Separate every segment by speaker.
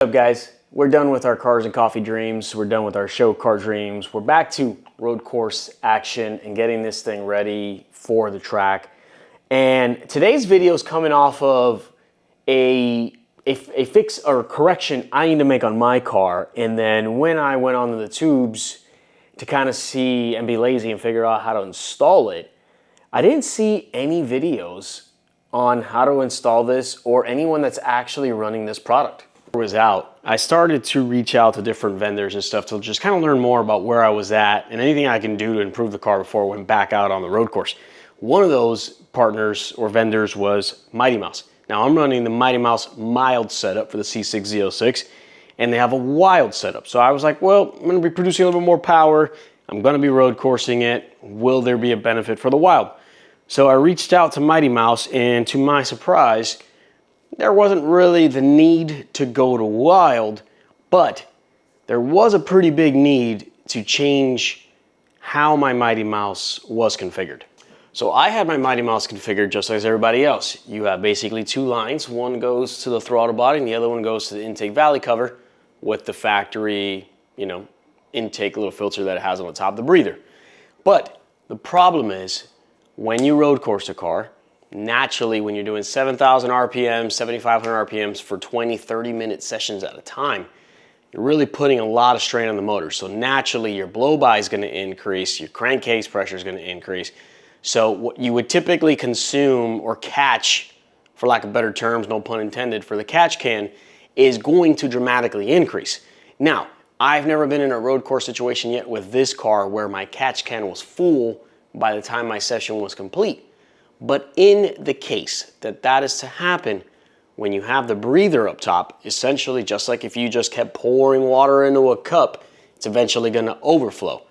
Speaker 1: What's up, guys? We're done with our cars and coffee dreams. We're done with our show car dreams. We're back to road course action and getting this thing ready for the track. And today's video is coming off of a fix or correction I need to make on my car. And then when I went onto the tubes to kind of see and be lazy and figure out how to install it, I didn't see any videos on how to install this or anyone that's actually running this product. Was out, I started to reach out to different vendors and stuff to just kind of learn more about where I was at and anything I can do to improve the car before I went back out on the road course. One of those partners or vendors was Mighty Mouse. Now I'm running the Mighty Mouse mild setup for the C6 Z06, and they have a wild setup. So I was like, well, I'm going to be producing a little bit more power. I'm going to be road coursing it. Will there be a benefit for the wild? So I reached out to Mighty Mouse, and to my surprise, there wasn't really the need to go to wild, but there was a pretty big need to change how my Mighty Mouse was configured. So I had my Mighty Mouse configured just like everybody else. You have basically two lines. One goes to the throttle body and the other one goes to the intake valley cover with the factory, intake little filter that it has on the top of the breather. But the problem is when you road course a car, naturally, when you're doing 7,000 RPMs, 7,500 RPMs for 20, 30-minute sessions at a time, you're really putting a lot of strain on the motor. So naturally, your blow-by is going to increase, your crankcase pressure is going to increase. So what you would typically consume or catch, for lack of better terms, no pun intended, for the catch can, is going to dramatically increase. Now, I've never been in a road course situation yet with this car where my catch can was full by the time my session was complete. But in the case that that is to happen, when you have the breather up top, essentially just like if you just kept pouring water into a cup, it's eventually going to overflow.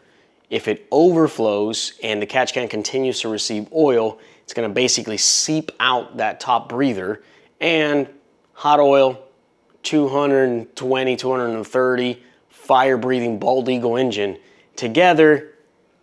Speaker 1: If it overflows and the catch can continues to receive oil, it's going to basically seep out that top breather, and hot oil, 220, 230, fire-breathing Bald Eagle engine together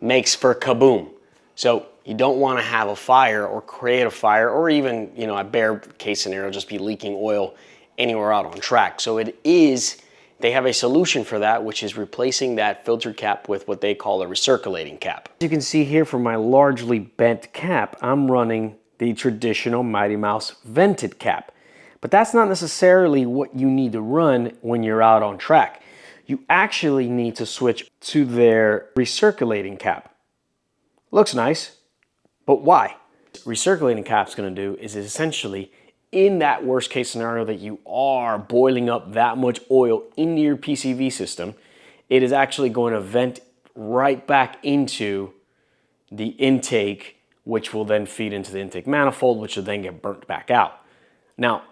Speaker 1: makes for kaboom. So you don't want to have a fire or create a fire or even, a bare case scenario, just be leaking oil anywhere out on track. So they have a solution for that, which is replacing that filter cap with what they call a recirculating cap. As you can see here for my largely bent cap, I'm running the traditional Mighty Mouse vented cap. But that's not necessarily what you need to run when you're out on track. You actually need to switch to their recirculating cap. Looks nice. But why? Recirculating cap's going to do is essentially, in that worst case scenario that you are boiling up that much oil into your PCV system, it is actually going to vent right back into the intake, which will then feed into the intake manifold, which will then get burnt back out. Now,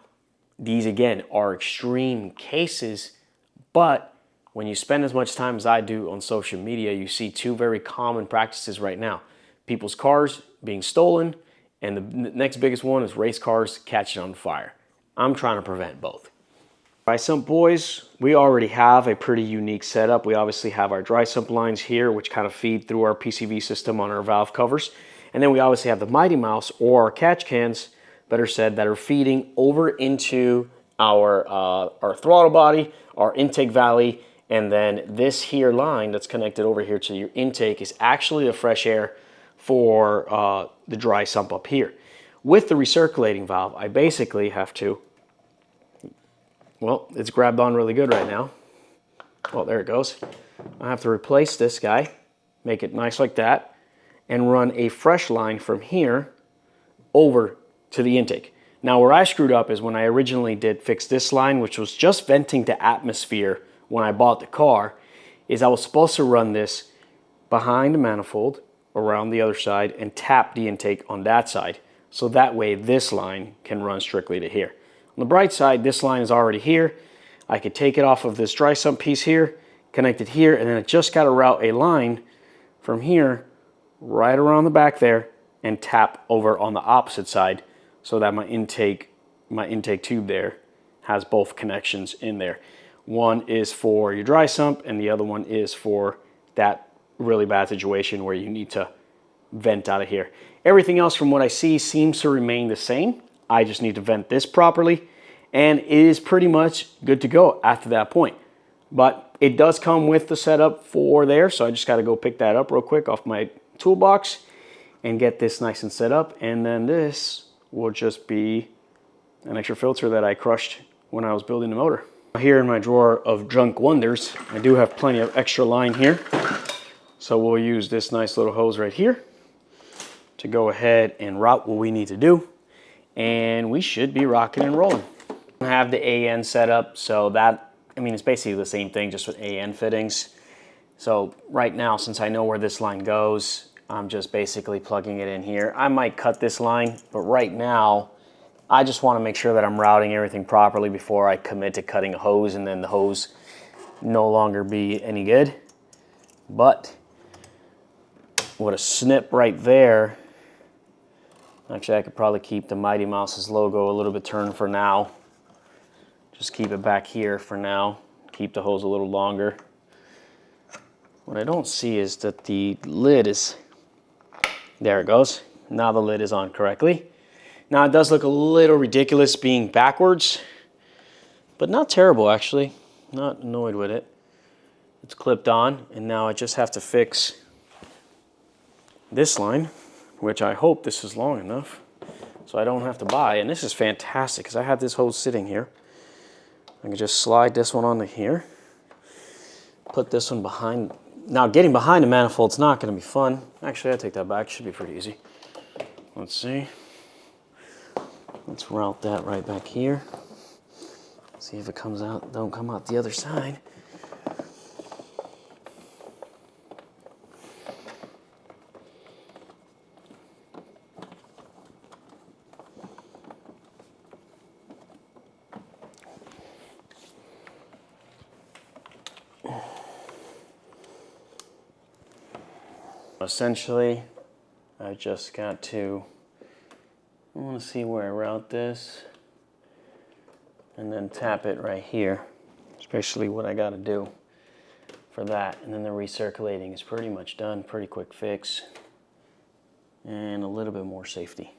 Speaker 1: these again are extreme cases, but when you spend as much time as I do on social media, you see two very common practices right now. People's cars being stolen, and the next biggest one is race cars catching on fire. I'm trying to prevent both. Dry sump boys, we already have a pretty unique setup. We obviously have our dry sump lines here, which kind of feed through our PCV system on our valve covers. And then we obviously have the Mighty Mouse or our catch cans, better said, that are feeding over into our throttle body, our intake valley, and then this here line that's connected over here to your intake is actually the fresh air for the dry sump up here. With the recirculating valve, I basically have to, well, it's grabbed on really good right now. Well, there it goes. I have to replace this guy, make it nice like that, and run a fresh line from here over to the intake. Now, where I screwed up is when I originally did fix this line, which was just venting to atmosphere when I bought the car, is I was supposed to run this behind the manifold, around the other side, and tap the intake on that side. So that way this line can run strictly to here. On the bright side, this line is already here. I could take it off of this dry sump piece here, connect it here, and then it just got to route a line from here right around the back there and tap over on the opposite side so that my intake tube there has both connections in there. One is for your dry sump and the other one is for that really bad situation where you need to vent out of here. Everything else from what I see seems to remain the same. I just need to vent this properly and it is pretty much good to go after that point. But it does come with the setup for there, so I just got to go pick that up real quick off my toolbox and get this nice and set up. And then this will just be an extra filter that I crushed when I was building the motor. Here in my drawer of junk wonders, I do have plenty of extra line here. So we'll use this nice little hose right here to go ahead and route what we need to do. And we should be rocking and rolling. I have the AN set up, so that, I mean, it's basically the same thing, just with AN fittings. So right now, since I know where this line goes, I'm just basically plugging it in here. I might cut this line, but right now, I just want to make sure that I'm routing everything properly before I commit to cutting a hose and then the hose no longer be any good. But with a snip right there, actually I could probably keep the Mighty Mouse's logo a little bit turned for now. Just keep it back here for now. Keep the hose a little longer. What I don't see is that the lid is, there it goes. Now the lid is on correctly. Now it does look a little ridiculous being backwards, but not terrible actually. Not annoyed with it. It's clipped on, and now I just have to fix this line, which I hope this is long enough so I don't have to buy. And this is fantastic because I have this hose sitting here. I can just slide this one onto here, put this one behind. Now getting behind the manifold's not going to be fun. Actually, I take that back. It should be pretty easy. Let's see. Let's route that right back here. See if it comes out. Don't come out the other side. Essentially, I just got to, I want to see where I route this and then tap it right here, especially what I got to do for that. And then the recirculating is pretty much done, pretty quick fix, and a little bit more safety.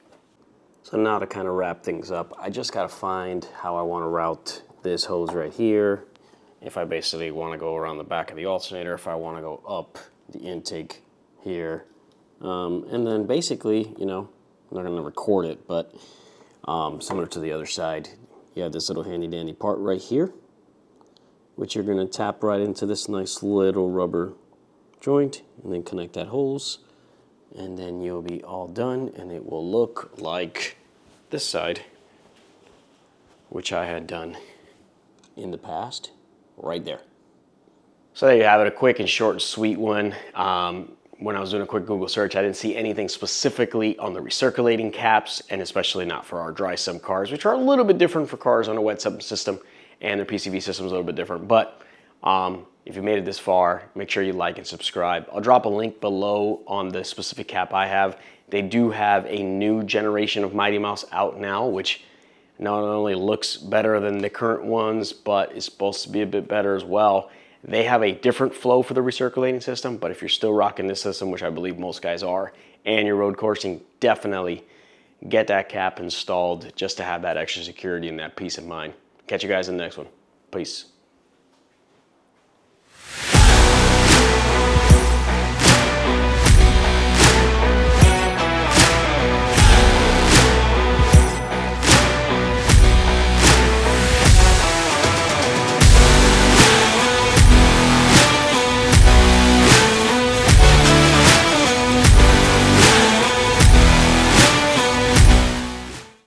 Speaker 1: So now to kind of wrap things up, I just got to find how I want to route this hose right here. If I basically want to go around the back of the alternator, if I want to go up the intake here, and then basically, you know, I'm not going to record it, but similar to the other side, you have this little handy dandy part right here, which you're going to tap right into this nice little rubber joint and then connect that hose, and then you'll be all done, and it will look like this side, which I had done in the past right there. So there you have it, a quick and short and sweet one. When I was doing a quick Google search, I didn't see anything specifically on the recirculating caps, and especially not for our dry sump cars, which are a little bit different for cars on a wet sump system, and their PCV system is a little bit different. But if you made it this far, make sure you like and subscribe. I'll drop a link below on the specific cap I have. They do have a new generation of Mighty Mouse out now, which not only looks better than the current ones, but is supposed to be a bit better as well. They have a different flow for the recirculating system, but if you're still rocking this system, which I believe most guys are, and you're road coursing, definitely get that cap installed just to have that extra security and that peace of mind. Catch you guys in the next one. Peace.